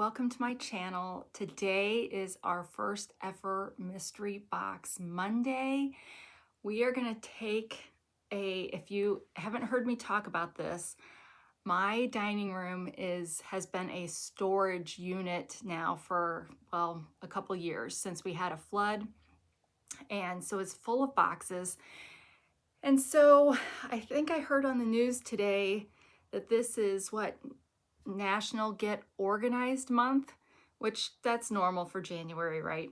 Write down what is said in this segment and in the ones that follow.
welcome to my channel. Today is our first ever Mystery Box Monday. We are going to take if you haven't heard me talk about this, my dining room has been a storage unit now for, well, a couple years since we had a flood. And so it's full of boxes. And so I think I heard on the news today that this is National Get Organized Month, which that's normal for January, right?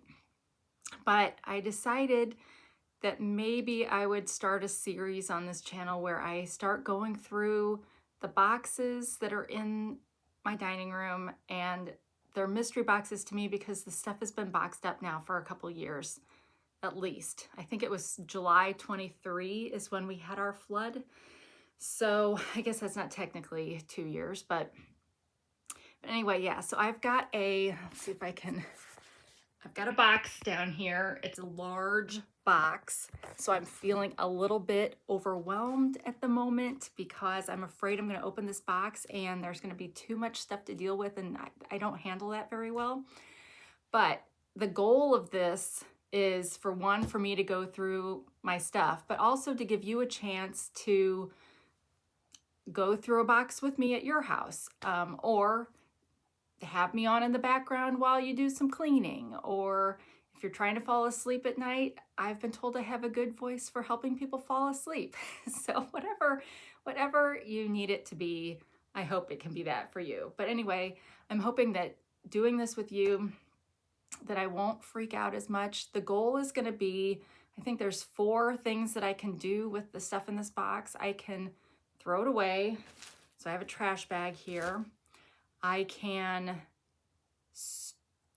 But I decided that maybe I would start a series on this channel where I start going through the boxes that are in my dining room, and they're mystery boxes to me because the stuff has been boxed up now for a couple years, at least. I think it was July 23 is when we had our flood. So I guess that's not technically 2 years, but anyway, yeah, so I've got let's see if I can, I've got a box down here. It's a large box, so I'm feeling a little bit overwhelmed at the moment because I'm afraid I'm going to open this box and there's going to be too much stuff to deal with, and I don't handle that very well. But the goal of this is, for me to go through my stuff, but also to give you a chance to go through a box with me at your house, or have me on in the background while you do some cleaning, or if you're trying to fall asleep at night. I've been told I have a good voice for helping people fall asleep. So whatever you need it to be, I hope it can be that for you. But anyway, I'm hoping that doing this with you, that I won't freak out as much. The goal is going to be, I think there's 4 things that I can do with the stuff in this box. I can throw it away. So I have a trash bag here. I can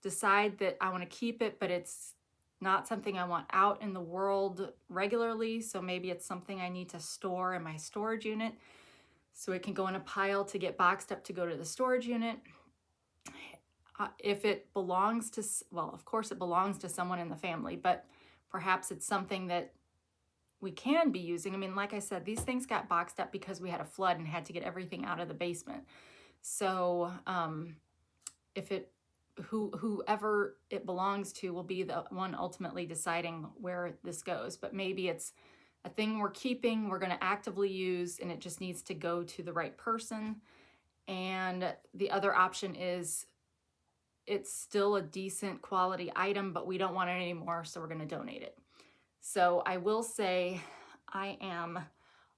decide that I want to keep it, but it's not something I want out in the world regularly. So maybe it's something I need to store in my storage unit, so it can go in a pile to get boxed up to go to the storage unit. If it belongs to, well, of course it belongs to someone in the family, but perhaps it's something that we can be using. I mean, like I said, these things got boxed up because we had a flood and had to get everything out of the basement. So whoever it belongs to will be the one ultimately deciding where this goes. But maybe it's a thing we're keeping, we're going to actively use, and it just needs to go to the right person. And the other option is it's still a decent quality item, but we don't want it anymore, so we're going to donate it. So I will say I am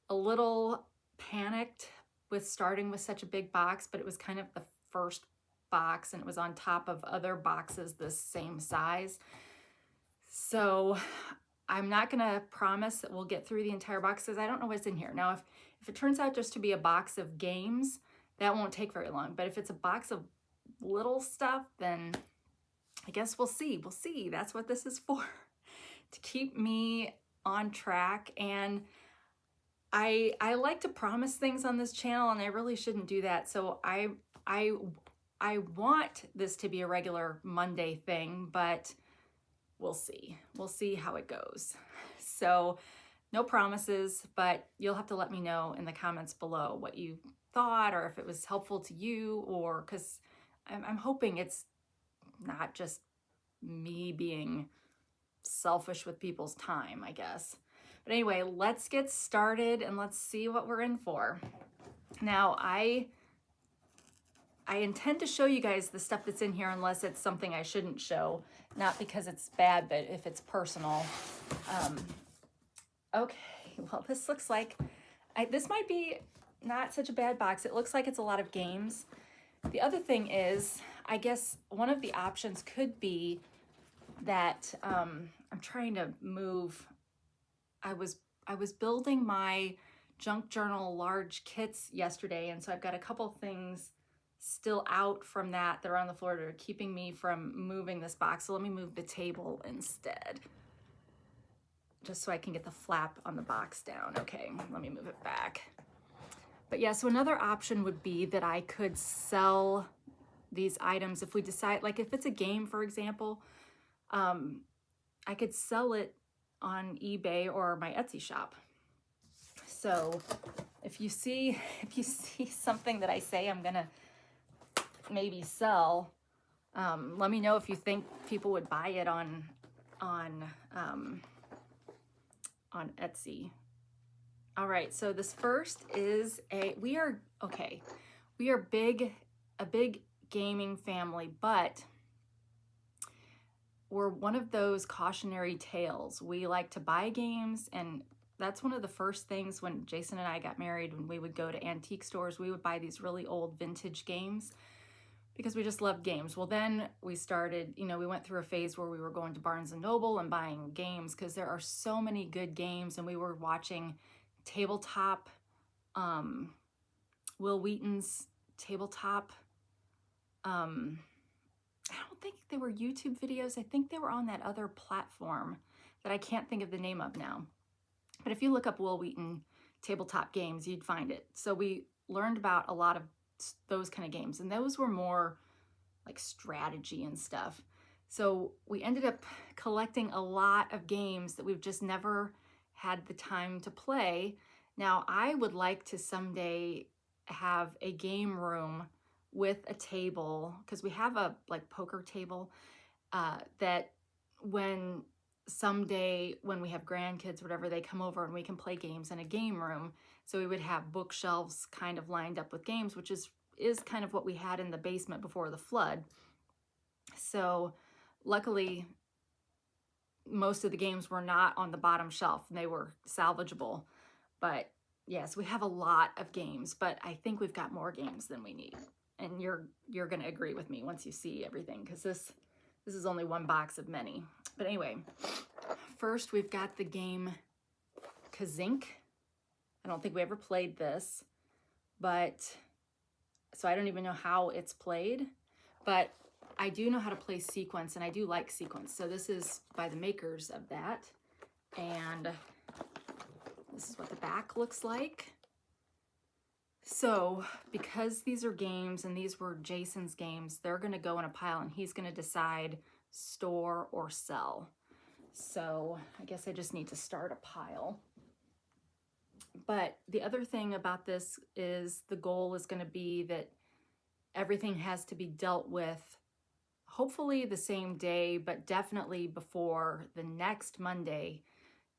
a little panicked with starting with such a big box, but it was kind of the first box, and it was on top of other boxes the same size. So I'm not going to promise that we'll get through the entire box because I don't know what's in here. Now, if it turns out just to be a box of games, that won't take very long. But if it's a box of little stuff, then I guess we'll see. We'll see. That's what this is for, to keep me on track. And I like to promise things on this channel, and I really shouldn't do that. So I want this to be a regular Monday thing, but we'll see. We'll see how it goes. So no promises, but you'll have to let me know in the comments below what you thought, or if it was helpful to you, or because I'm hoping it's not just me being selfish with people's time, I guess. But anyway, let's get started and let's see what we're in for. Now, I intend to show you guys the stuff that's in here unless it's something I shouldn't show. Not because it's bad, but if it's personal. Okay, well, this looks like, this might be not such a bad box. It looks like it's a lot of games. The other thing is, I guess one of the options could be that I'm trying to move. I was building my junk journal large kits yesterday, and so I've got a couple things still out from that are on the floor that are keeping me from moving this box. So let me move the table instead, just so I can get the flap on the box down. Okay, let me move it back. But yeah, so another option would be that I could sell these items if we decide, like if it's a game, for example, I could sell it on eBay or my Etsy shop. So if you see something that I say I'm gonna maybe sell, Let me know if you think people would buy it on Etsy. All right, so this first is we are a big gaming family, but we're one of those cautionary tales. We like to buy games, and that's one of the first things when Jason and I got married, when we would go to antique stores, we would buy these really old vintage games because we just loved games. Well, then we started, we went through a phase where we were going to Barnes & Noble and buying games because there are so many good games, and we were watching tabletop, Will Wheaton's tabletop. I don't think they were YouTube videos. I think they were on that other platform that I can't think of the name of now. But if you look up Will Wheaton tabletop games, you'd find it. So we learned about a lot of those kind of games, and those were more like strategy and stuff. So we ended up collecting a lot of games that we've just never had the time to play. Now, I would like to someday have a game room with a table, because we have a poker table that when someday when we have grandkids, whatever, they come over and we can play games in a game room. So we would have bookshelves kind of lined up with games, which is kind of what we had in the basement before the flood. So luckily, most of the games were not on the bottom shelf and they were salvageable. But yes, we have a lot of games, but I think we've got more games than we need. And you're going to agree with me once you see everything, because this is only one box of many. But anyway, first we've got the game Kazink. I don't think we ever played this, but so I don't even know how it's played, but I do know how to play Sequence, and I do like Sequence. So this is by the makers of that, and this is what the back looks like. So because these are games and these were Jason's games, they're going to go in a pile and he's going to decide store or sell. So I guess I just need to start a pile. But the other thing about this is the goal is going to be that everything has to be dealt with hopefully the same day, but definitely before the next Monday.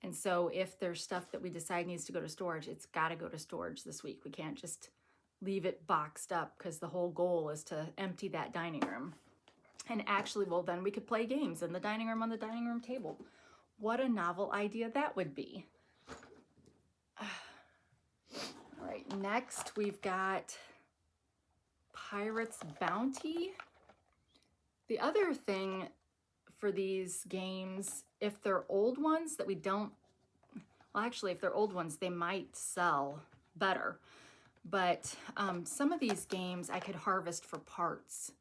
And so if there's stuff that we decide needs to go to storage, it's got to go to storage this week. We can't just leave it boxed up, because the whole goal is to empty that dining room. And actually, well, then we could play games in the dining room on the dining room table. What a novel idea that would be. All right, next we've got Pirate's Bounty. The other thing for these games, if they're old ones that we don't, well, actually, if they're old ones, they might sell better. But some of these games I could harvest for parts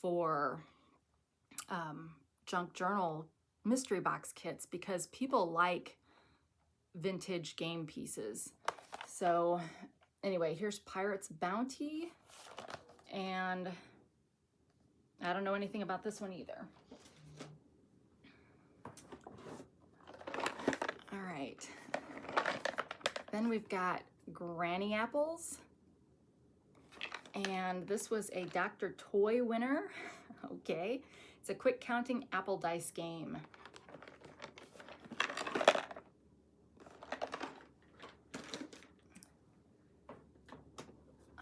for junk journal mystery box kits, because people like vintage game pieces. So anyway, here's Pirate's Bounty, and I don't know anything about this one either. All right, then we've got Granny Apples, and this was a Dr. Toy winner. Okay, it's a quick counting apple dice game.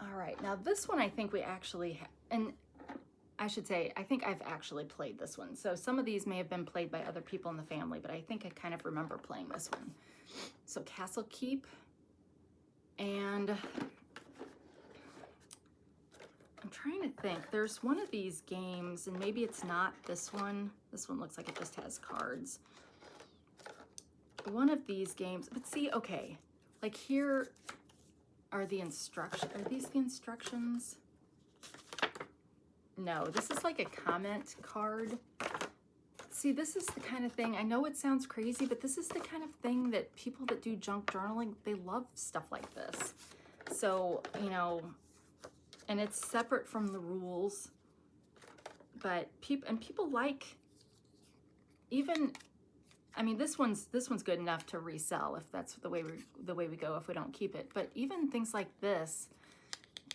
All right, now this one I think we actually, and I should say, I think I've actually played this one. So some of these may have been played by other people in the family, but I think I kind of remember playing this one. So Castle Keep, and I'm trying to think. There's one of these games, and maybe it's not this one. This one looks like it just has cards. One of these games, but see, okay, like here are the instructions. Are these the instructions? No, this is like a comment card. See, this is the kind of thing, I know it sounds crazy, but this is the kind of thing that people that do junk journaling, they love stuff like this. So, you know, and it's separate from the rules, but people like, even, I mean, this one's good enough to resell if that's the way we go if we don't keep it. But even things like this,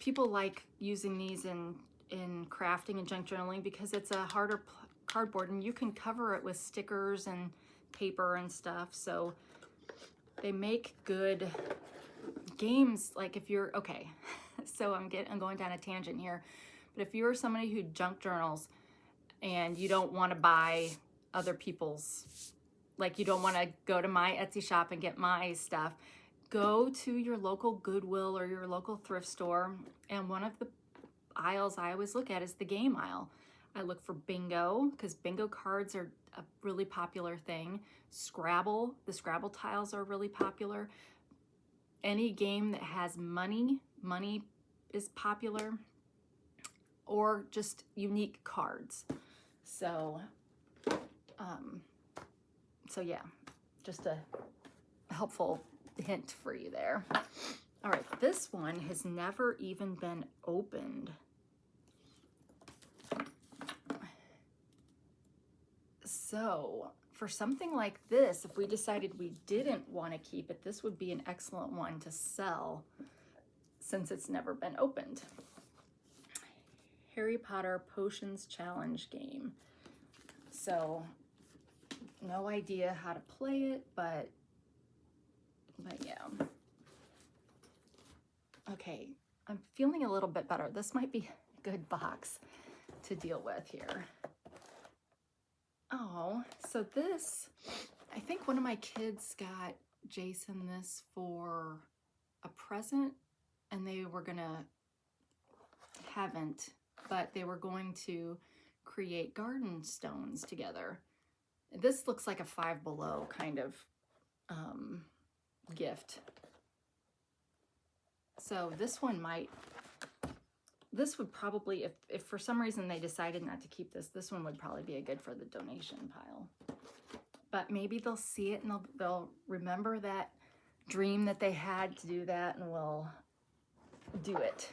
people like using these in in crafting and junk journaling because it's a harder cardboard, and you can cover it with stickers and paper and stuff. So they make good games. Like if you're, okay, so I'm going down a tangent here, but if you're somebody who junk journals and you don't want to buy other people's, like you don't want to go to my Etsy shop and get my stuff, go to your local Goodwill or your local thrift store, and one of the aisles I always look at is the game aisle. I look for bingo because bingo cards are a really popular thing. Scrabble, the Scrabble tiles are really popular. Any game that has money is popular, or just unique cards. So, so yeah, just a helpful hint for you there. All right, this one has never even been opened. So for something like this, if we decided we didn't want to keep it, this would be an excellent one to sell since it's never been opened. Harry Potter Potions Challenge game. So no idea how to play it, but yeah. Okay, I'm feeling a little bit better. This might be a good box to deal with here. Oh, so this, I think one of my kids got Jason this for a present, and they were haven't, but they were going to create garden stones together. This looks like a Five Below kind of gift. So this one this would probably, if for some reason they decided not to keep this one would probably be a good for the donation pile. But maybe they'll see it and they'll remember that dream that they had to do that, and we'll do it.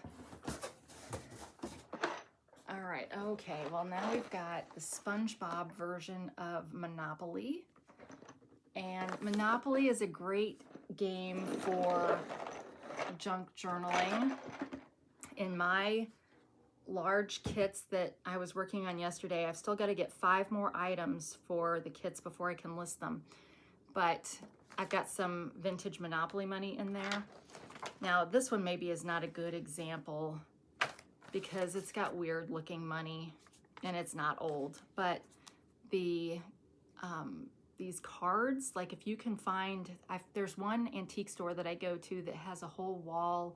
All right, okay, well now we've got the SpongeBob version of Monopoly. And Monopoly is a great game for junk journaling. In my large kits that I was working on yesterday, I've still got to get 5 more items for the kits before I can list them. But I've got some vintage Monopoly money in there. Now this one maybe is not a good example because it's got weird looking money and it's not old. But these cards, like if you can find, there's one antique store that I go to that has a whole wall,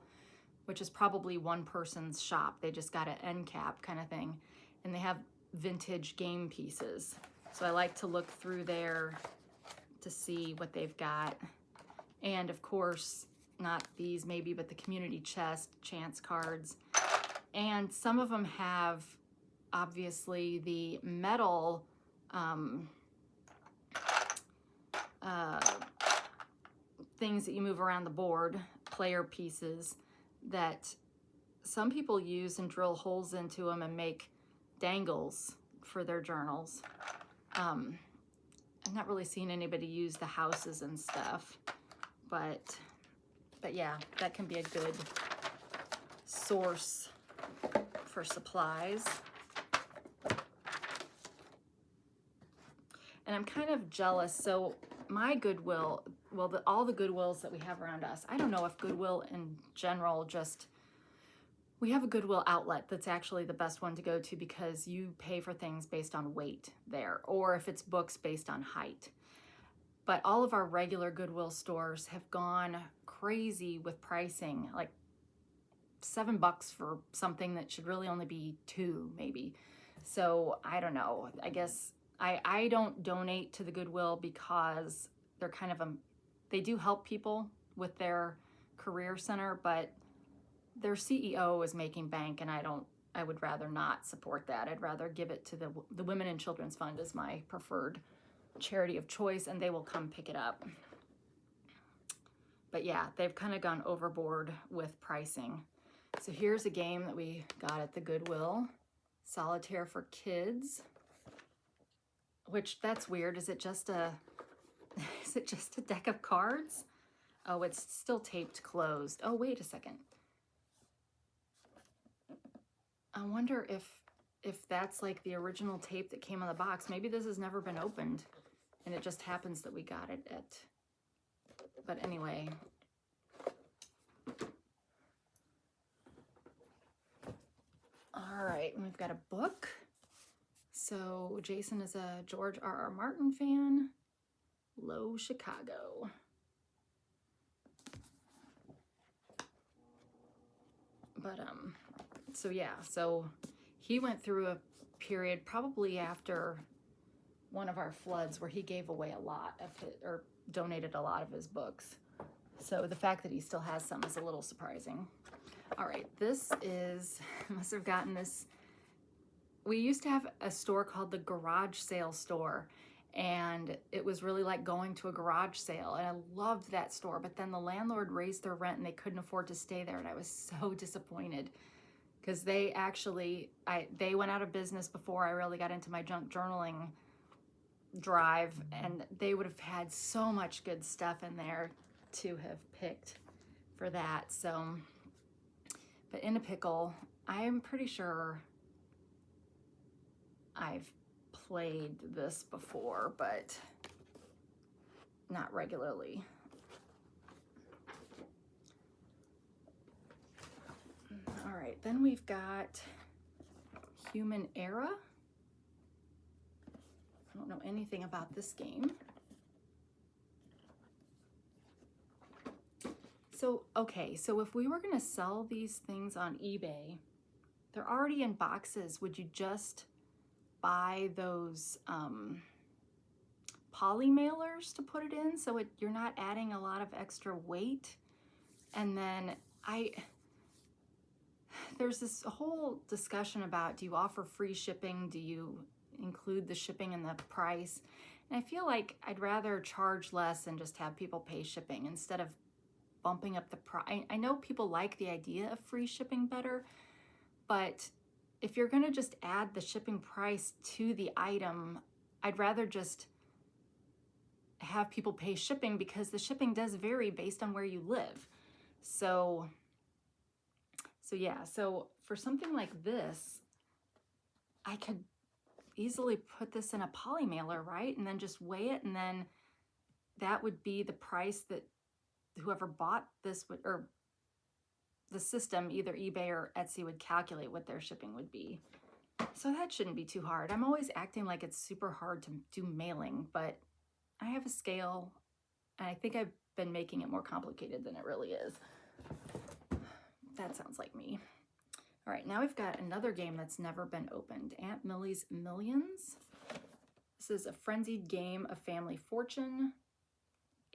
which is probably one person's shop. They just got an end cap kind of thing. And they have vintage game pieces. So I like to look through there to see what they've got. And of course, not these maybe, but the community chest, chance cards. And some of them have obviously the metal things that you move around the board, player pieces, that some people use and drill holes into them and make dangles for their journals. I've not really seen anybody use the houses and stuff, but yeah, that can be a good source for supplies. And I'm kind of jealous. So my Goodwill, well, all the Goodwills that we have around us, I don't know if Goodwill in general just, we have a Goodwill outlet that's actually the best one to go to because you pay for things based on weight there, or if it's books based on height. But all of our regular Goodwill stores have gone crazy with pricing, like $7 for something that should really only be $2 maybe. So I don't know, I guess I don't donate to the Goodwill because they're kind of they do help people with their career center, but their CEO is making bank, and I would rather not support that. I'd rather give it to the Women and Children's Fund as my preferred charity of choice, and they will come pick it up. But yeah, they've kind of gone overboard with pricing. So here's a game that we got at the Goodwill, Solitaire for Kids. Which, that's weird. Is it just a deck of cards? Oh, it's still taped closed. Oh, wait a second. I wonder if that's like the original tape that came on the box. Maybe this has never been opened and it just happens that we got it at, but anyway. All right, we've got a book. So Jason is a George R.R. Martin fan. Low Chicago. But so yeah, so he went through a period probably after one of our floods where he gave away a lot of his, or donated a lot of his books. So the fact that he still has some is a little surprising. All right, this is, must have gotten this. We used to have a store called the Garage Sale Store, and it was really like going to a garage sale, and I loved that store, but then the landlord raised their rent and they couldn't afford to stay there, and I was so disappointed because they actually, they went out of business before I really got into my junk journaling drive, and they would have had so much good stuff in there to have picked for that. So, but in a pickle, I'm pretty sure I've played this before, but not regularly. All right, then we've got Human Era. I don't know anything about this game. So, okay, so if we were gonna sell these things on eBay, they're already in boxes. Would you just buy those poly mailers to put it in so you're not adding a lot of extra weight? And then there's this whole discussion about, do you offer free shipping? Do you include the shipping in the price? And I feel like I'd rather charge less and just have people pay shipping instead of bumping up the price. I know people like the idea of free shipping better, but if you're gonna just add the shipping price to the item, I'd rather just have people pay shipping, because the shipping does vary based on where you live. So yeah, so for something like this, I could easily put this in a poly mailer, right? And then just weigh it, and then that would be the price that whoever bought this would, or the system, either eBay or Etsy, would calculate what their shipping would be. So that shouldn't be too hard. I'm always acting like it's super hard to do mailing, but I have a scale, and I think I've been making it more complicated than it really is. That sounds like me. All right, now we've got another game that's never been opened, Aunt Millie's Millions. This is a frenzied game of family fortune,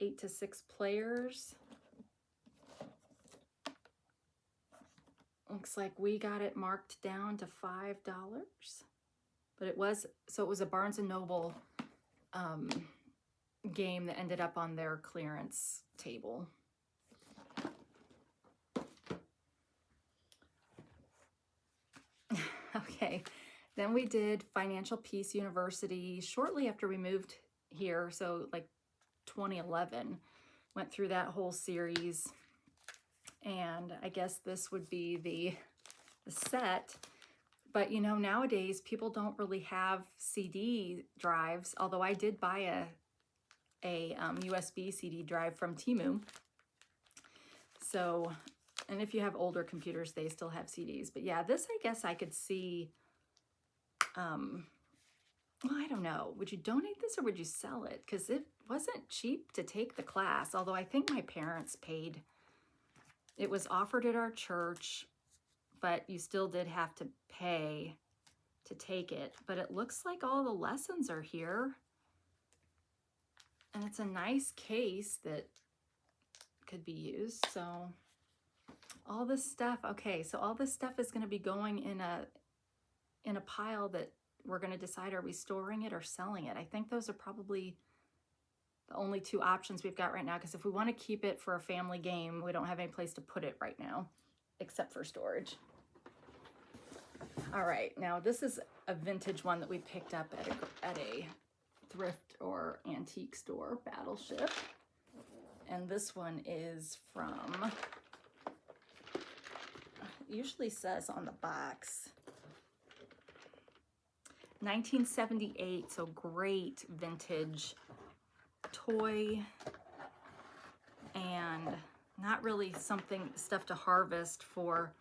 8 to 6 players. Looks like we got it marked down to $5, but it was a Barnes & Noble game that ended up on their clearance table. Okay, then we did Financial Peace University shortly after we moved here, so like 2011. Went through that whole series, and I guess this would be the set. But you know, nowadays people don't really have CD drives, although I did buy a USB CD drive from Temu. So, and if you have older computers, they still have CDs. But yeah, this, I guess I could see, well, I don't know. Would you donate this or would you sell it? Because it wasn't cheap to take the class, although I think my parents paid. It was offered at our church, but you still did have to pay to take it. But it looks like all the lessons are here. And it's a nice case that could be used. So all this stuff, okay, so all this stuff is going to be going in a pile that we're going to decide, are we storing it or selling it? I think those are probably the only two options we've got right now, because if we want to keep it for a family game, we don't have any place to put it right now except for storage. All right, now this is a vintage one that we picked up at a thrift or antique store, Battleship. And this one is from, it usually says on the box, 1978, so great vintage toy, and not really stuff to harvest for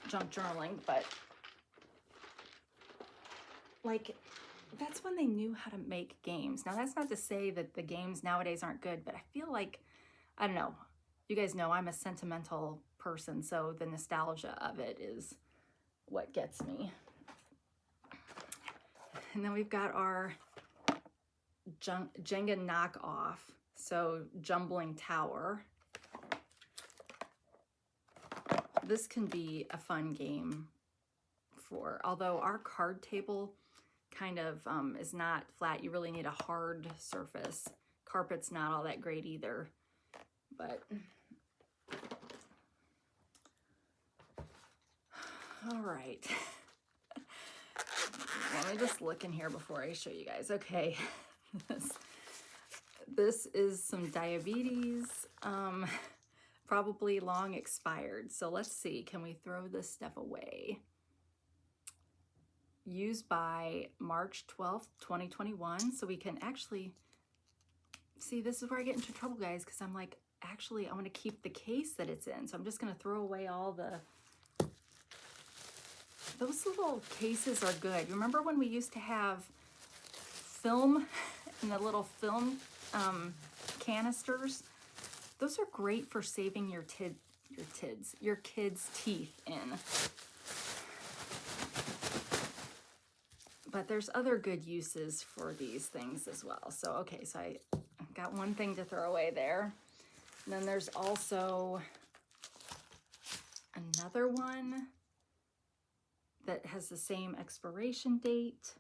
junk journaling, but like that's when they knew how to make games. Now that's not to say that the games nowadays aren't good, but I feel like, I don't know, you guys know I'm a sentimental person, so the nostalgia of it is what gets me. And then we've got our Jenga knockoff, so Jumbling Tower. This can be a fun game although our card table kind of is not flat. You really need a hard surface. Carpet's not all that great either, but all right. Let me just look in here before I show you guys. Okay, this is some diabetes, probably long expired. So let's see, can we throw this stuff away? Used by March 12th, 2021. So we can actually, see, this is where I get into trouble, guys, because I'm like, actually, I want to keep the case that it's in. So I'm just going to throw away all those little cases are good. Remember when we used to have film in the little film canisters? Those are great for saving your kids' teeth in. But there's other good uses for these things as well. So, okay, so I got one thing to throw away there. And then there's also another one that has the same expiration date.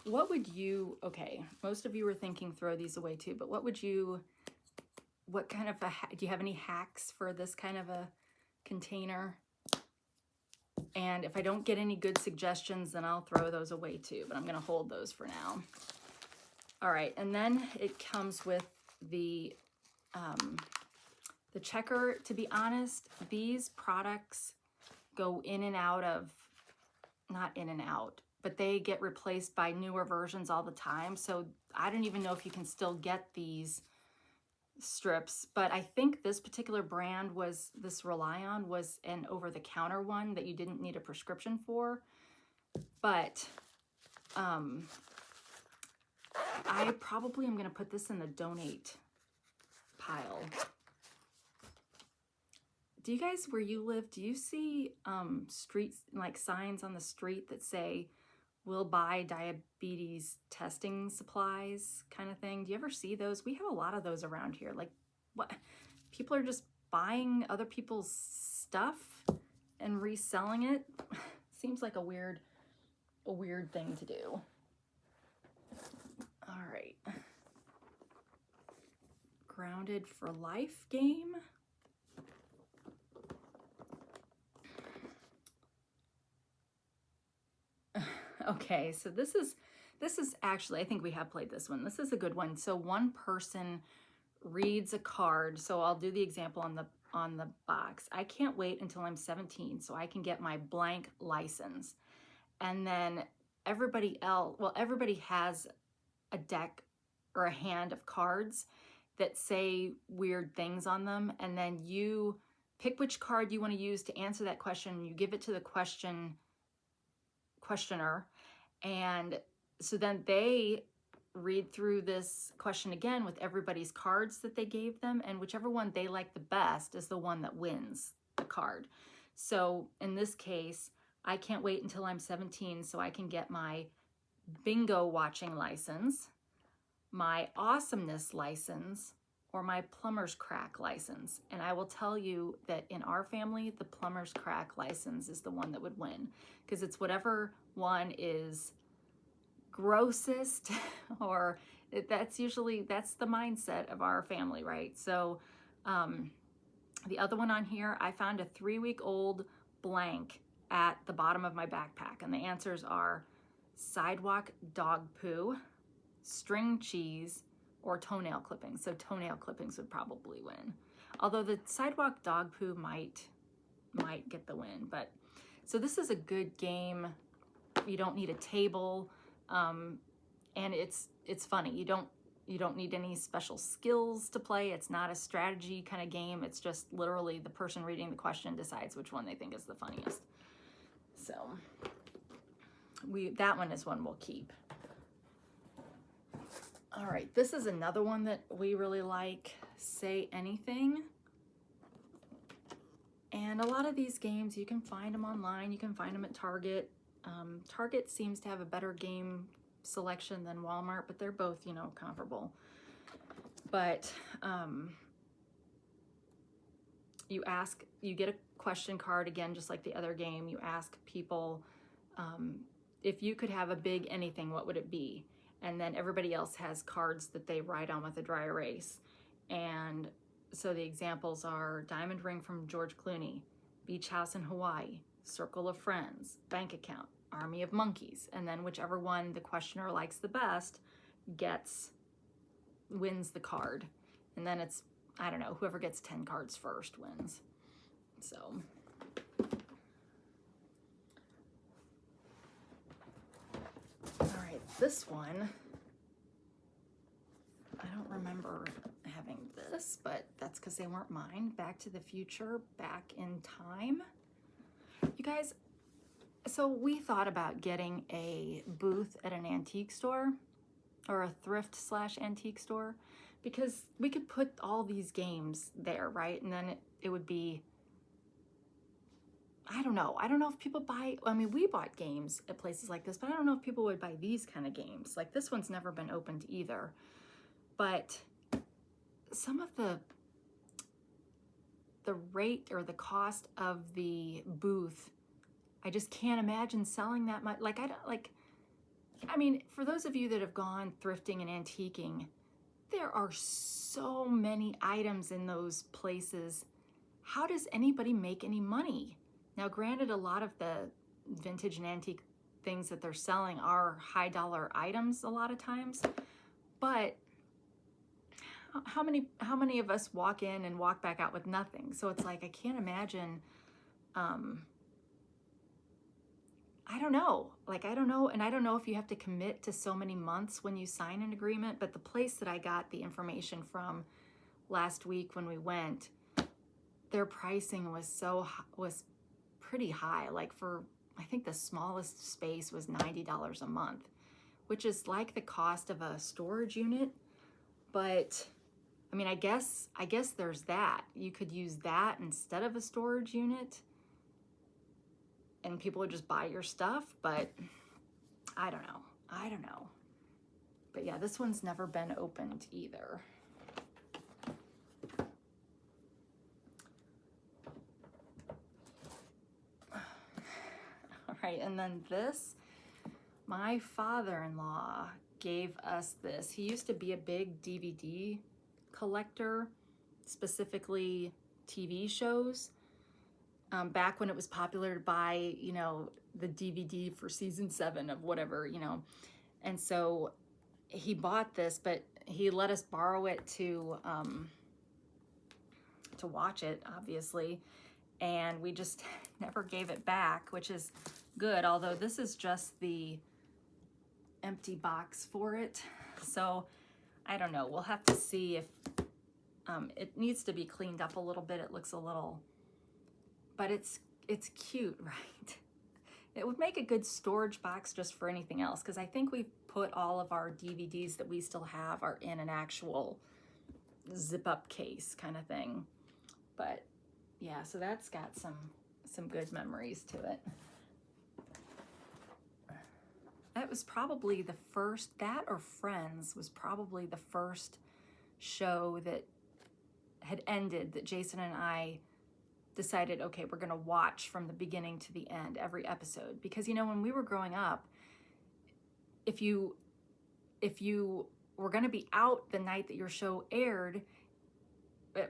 What would you, okay, most of you were thinking throw these away too, but what kind of do you have any hacks for this kind of a container? And if I don't get any good suggestions, then I'll throw those away too, but I'm gonna hold those for now. All right, and then it comes with the checker. To be honest, these products go in and out of, not in and out, but they get replaced by newer versions all the time. So I don't even know if you can still get these strips, but I think this particular brand this Rely-On was an over-the-counter one that you didn't need a prescription for. But I probably am going to put this in the donate pile. Do you guys, where you live, do you see streets, like signs on the street that say, "We'll buy diabetes testing supplies," kind of thing? Do you ever see those? We have a lot of those around here. Like, what? People are just buying other people's stuff and reselling it. Seems like a weird thing to do. All right. Grounded for Life game. Okay, so this is actually, I think we have played this one. This is a good one. So one person reads a card. So I'll do the example on the box. I can't wait until I'm 17 so I can get my blank license. And then everybody else, well, everybody has a deck or a hand of cards that say weird things on them. And then you pick which card you want to use to answer that question. You give it to the questioner. And so then they read through this question again with everybody's cards that they gave them, and whichever one they like the best is the one that wins the card. So in this case, I can't wait until I'm 17 so I can get my bingo watching license, my awesomeness license, or my plumber's crack license. And I will tell you that in our family, the plumber's crack license is the one that would win, because it's whatever one is grossest, or that's the mindset of our family, right? So the other one on here, I found a 3-week-old blank at the bottom of my backpack, and the answers are sidewalk dog poo, string cheese, or toenail clippings. So toenail clippings would probably win. Although the sidewalk dog poo might get the win. But so this is a good game. You don't need a table, and it's funny. You don't need any special skills to play. It's not a strategy kind of game. It's just literally the person reading the question decides which one they think is the funniest. So that one is one we'll keep. All right, this is another one that we really like, Say Anything. And a lot of these games, you can find them online. You can find them at Target. Target seems to have a better game selection than Walmart, but they're both, you know, comparable. But you get a question card, again, just like the other game. You ask people, if you could have a big anything, what would it be? And then everybody else has cards that they write on with a dry erase. And so the examples are diamond ring from George Clooney, beach house in Hawaii, circle of friends, bank account, army of monkeys. And then whichever one the questioner likes the best wins the card. And then it's, I don't know, whoever gets 10 cards first wins. So. All right, this one, I don't remember having this, but that's because they weren't mine. Back to the Future, Back in Time. You guys, so we thought about getting a booth at an antique store or a thrift/antique store, because we could put all these games there, right? And then it would be, I don't know if people buy, I mean, we bought games at places like this, but I don't know if people would buy these kind of games. Like this one's never been opened either. But some of the rate or the cost of the booth, I just can't imagine selling that much. Like, I mean, for those of you that have gone thrifting and antiquing, there are so many items in those places. How does anybody make any money? Now, granted, a lot of the vintage and antique things that they're selling are high dollar items a lot of times, but how many of us walk in and walk back out with nothing? So it's like, I can't imagine, I don't know. Like, I don't know. And I don't know if you have to commit to so many months when you sign an agreement, but the place that I got the information from last week when we went, their pricing was pretty high. Like I think the smallest space was $90 a month, which is like the cost of a storage unit. But I mean, I guess there's that. You could use that instead of a storage unit, and people would just buy your stuff, but I don't know. But yeah, this one's never been opened either. All right, and then this, my father-in-law gave us this. He used to be a big DVD collector, specifically TV shows. Back when it was popular to buy, you know, the DVD for season 7 of whatever, you know. And so he bought this, but he let us borrow it to watch it, obviously. And we just never gave it back, which is good. Although this is just the empty box for it. So I don't know. We'll have to see if it needs to be cleaned up a little bit. It looks a little, but it's cute, right? It would make a good storage box just for anything else, because I think we've put all of our DVDs that we still have are in an actual zip-up case kind of thing. But yeah, so that's got some good memories to it. That was probably the first, that or Friends was probably the first show that had ended that Jason and I decided, okay, we're going to watch from the beginning to the end, every episode. Because, you know, when we were growing up, if you were going to be out the night that your show aired,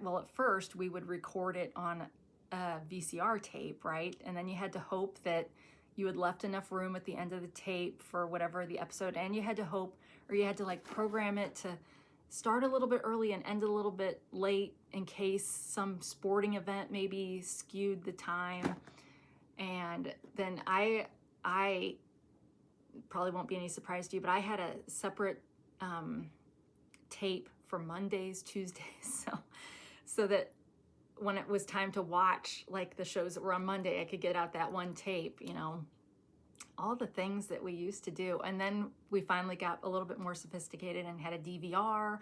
well, at first we would record it on a VCR tape, right? And then you had to hope that you had left enough room at the end of the tape for whatever the episode, and you had to hope, or you had to like program it to start a little bit early and end a little bit late in case some sporting event maybe skewed the time. And then I probably won't be any surprise to you, but I had a separate tape for Mondays, Tuesdays, so that when it was time to watch like the shows that were on Monday, I could get out that one tape, you know, all the things that we used to do. And then we finally got a little bit more sophisticated and had a DVR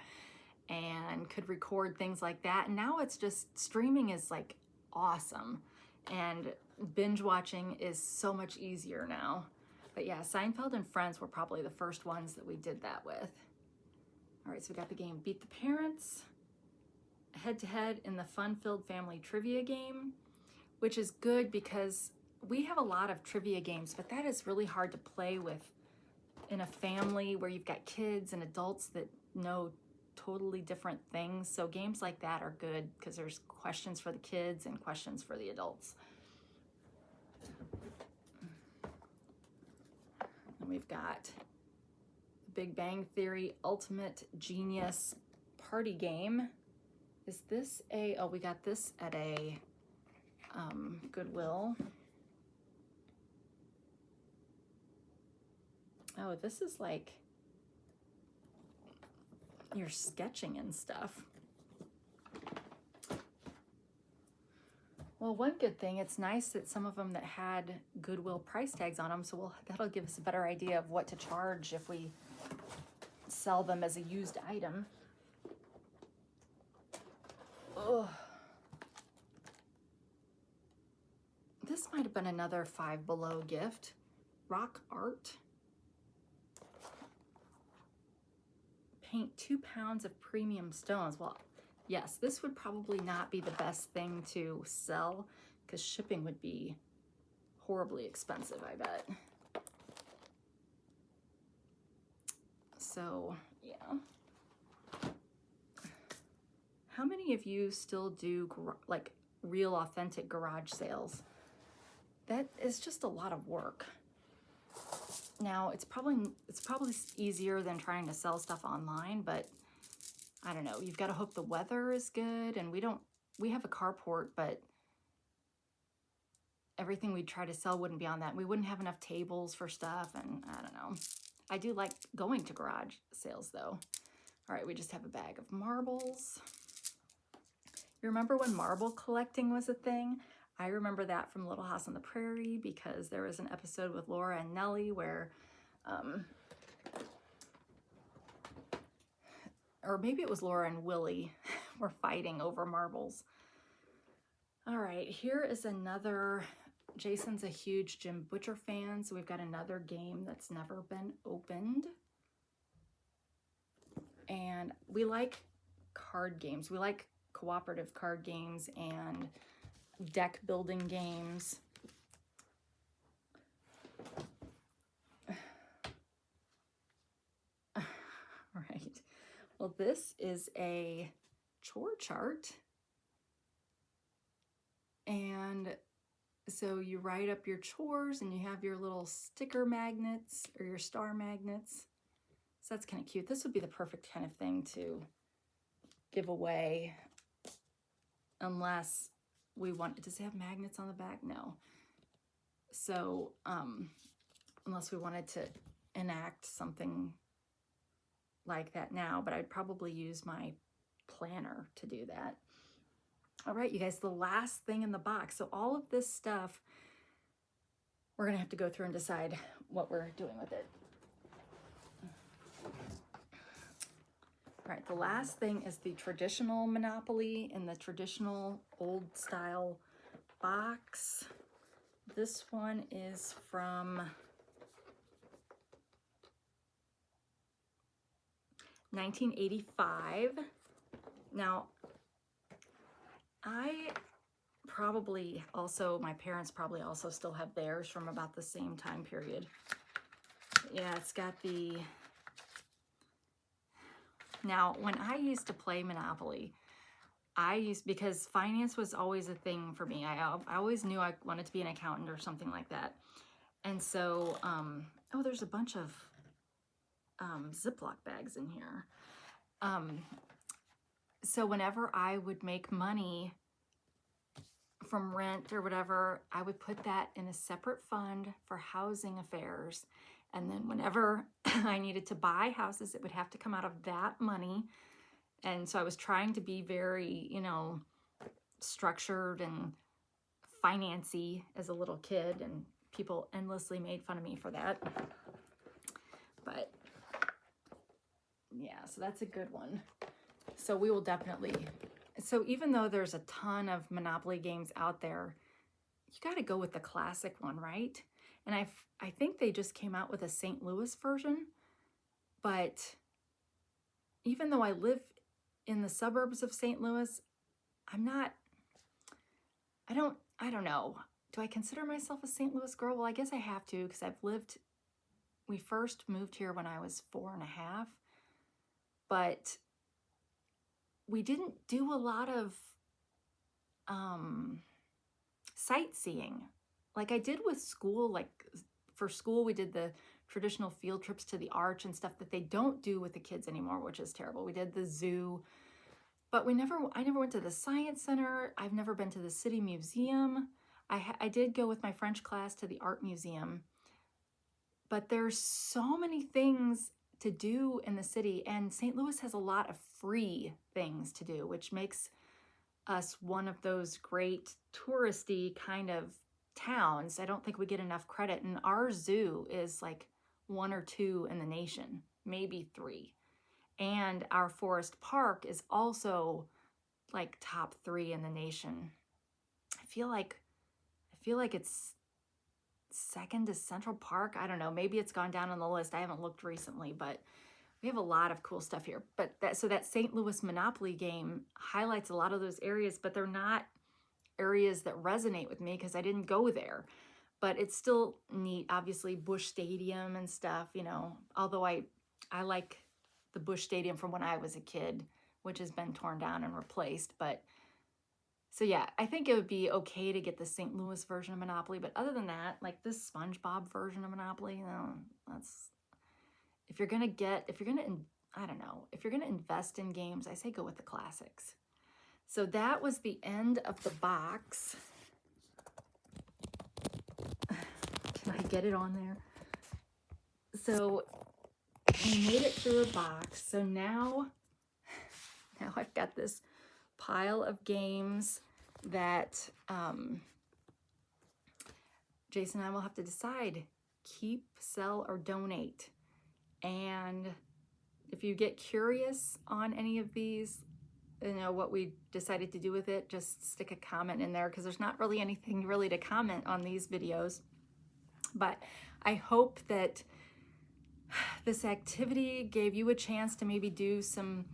and could record things like that. And now it's just, streaming is like awesome. And binge watching is so much easier now. But yeah, Seinfeld and Friends were probably the first ones that we did that with. All right, so we got the game Beat the Parents, head-to-head in the fun-filled family trivia game, which is good because we have a lot of trivia games, but that is really hard to play with in a family where you've got kids and adults that know totally different things. So games like that are good because there's questions for the kids and questions for the adults. And we've got Big Bang Theory Ultimate Genius Party Game. Is this a, oh, we got this at a Goodwill. Oh, this is like you're sketching and stuff. Well, one good thing, it's nice that some of them that had Goodwill price tags on them, so that'll give us a better idea of what to charge if we sell them as a used item. Ugh. This might have been another Five Below gift. Rock art. Paint 2 pounds of premium stones. Well, yes, this would probably not be the best thing to sell because shipping would be horribly expensive, I bet. So, yeah. How many of you still do like real authentic garage sales? That is just a lot of work. Now, it's probably easier than trying to sell stuff online, but I don't know. You've got to hope the weather is good, and we have a carport, but everything we try to sell wouldn't be on that. We wouldn't have enough tables for stuff, and I don't know. I do like going to garage sales, though. All right, we just have a bag of marbles. You remember when marble collecting was a thing? I remember that from Little House on the Prairie because there was an episode with Laura and Nellie where, or maybe it was Laura and Willie were fighting over marbles. All right, here is another, Jason's a huge Jim Butcher fan, so we've got another game that's never been opened. And we like card games. We like cooperative card games and deck building games. Right. Well, this is a chore chart. And so you write up your chores and you have your little sticker magnets or your star magnets. So that's kind of cute. This would be the perfect kind of thing to give away unless we want, does it have magnets on the back? No. So unless we wanted to enact something like that now, but I'd probably use my planner to do that. All right, you guys, the last thing in the box. So all of this stuff, we're gonna have to go through and decide what we're doing with it. All right, the last thing is the traditional Monopoly in the traditional old style box. This one is from 1985. Now, I probably also, my parents probably also still have theirs from about the same time period. Yeah, it's got the, now when I used to play Monopoly, because finance was always a thing for me. I always knew I wanted to be an accountant or something like that. And so, oh, there's a bunch of Ziploc bags in here. So whenever I would make money from rent or whatever, I would put that in a separate fund for housing affairs. And then whenever I needed to buy houses, it would have to come out of that money. And so I was trying to be very, structured and financy as a little kid, and people endlessly made fun of me for that. But yeah, so that's a good one. So we will definitely, so even though there's a ton of Monopoly games out there, you got to go with the classic one, right? And I think they just came out with a St. Louis version, but even though I live in the suburbs of St. Louis, I don't know. Do I consider myself a St. Louis girl? Well, I guess I have to, because we first moved here when I was 4.5, but we didn't do a lot of sightseeing like I did with school. Like for school, we did the traditional field trips to the Arch and stuff that they don't do with the kids anymore, which is terrible. We did the zoo, but I never went to the Science Center. I've never been to the City Museum. I did go with my French class to the Art Museum, but there's so many things to do in the city, and St. Louis has a lot of free things to do, which makes us one of those great touristy kind of towns. I don't think we get enough credit, and our zoo is like 1 or 2 in the nation, maybe 3. And our Forest Park is also like top 3 in the nation. I feel like it's second to Central Park. I don't know. Maybe it's gone down on the list. I haven't looked recently, but we have a lot of cool stuff here. But that St. Louis Monopoly game highlights a lot of those areas, but they're not areas that resonate with me because I didn't go there. But it's still neat. Obviously, Busch Stadium and stuff, although I like the Busch Stadium from when I was a kid, which has been torn down and replaced. But so yeah, I think it would be okay to get the St. Louis version of Monopoly. But other than that, like this SpongeBob version of Monopoly, that's, if you're gonna invest in games, I say go with the classics. So that was the end of the box. Can I get it on there? So we made it through a box. So now I've got this pile of games that Jason and I will have to decide, keep, sell, or donate. And if you get curious on any of these, what we decided to do with it, just stick a comment in there, because there's not really anything really to comment on these videos. But I hope that this activity gave you a chance to maybe do some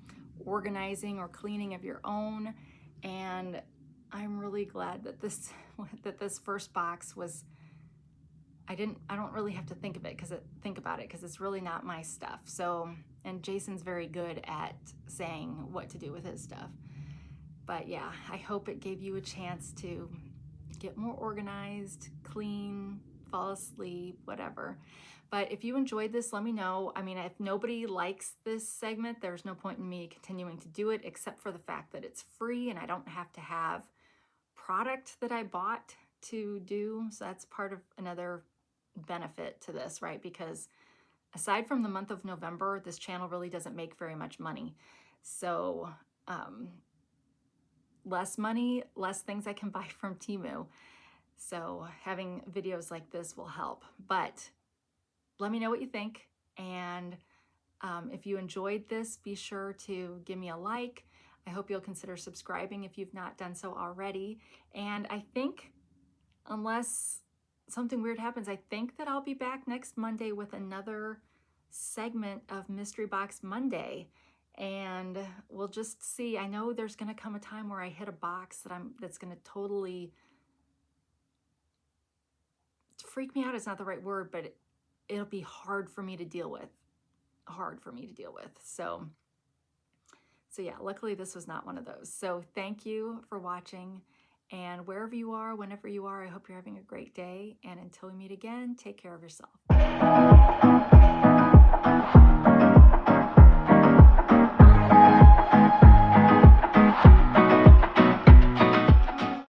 organizing or cleaning of your own. And I'm really glad that this first box was, I don't really have to think about it because it's really not my stuff. So, and Jason's very good at saying what to do with his stuff. But yeah, I hope it gave you a chance to get more organized, clean, fall asleep, whatever. But if you enjoyed this, let me know. I mean, if nobody likes this segment, there's no point in me continuing to do it, except for the fact that it's free and I don't have to have product that I bought to do. So that's part of another benefit to this, right? Because aside from the month of November, this channel really doesn't make very much money. So less money, less things I can buy from Temu. So having videos like this will help. But let me know what you think. And if you enjoyed this, be sure to give me a like. I hope you'll consider subscribing if you've not done so already. And I think, unless something weird happens, I think that I'll be back next Monday with another segment of Mystery Box Monday. And we'll just see. I know there's going to come a time where I hit a box that's going to totally freak me out. It's not the right word, but it'll be hard for me to deal with. So yeah, luckily this was not one of those. So thank you for watching, and wherever you are, whenever you are, I hope you're having a great day. And until we meet again, take care of yourself.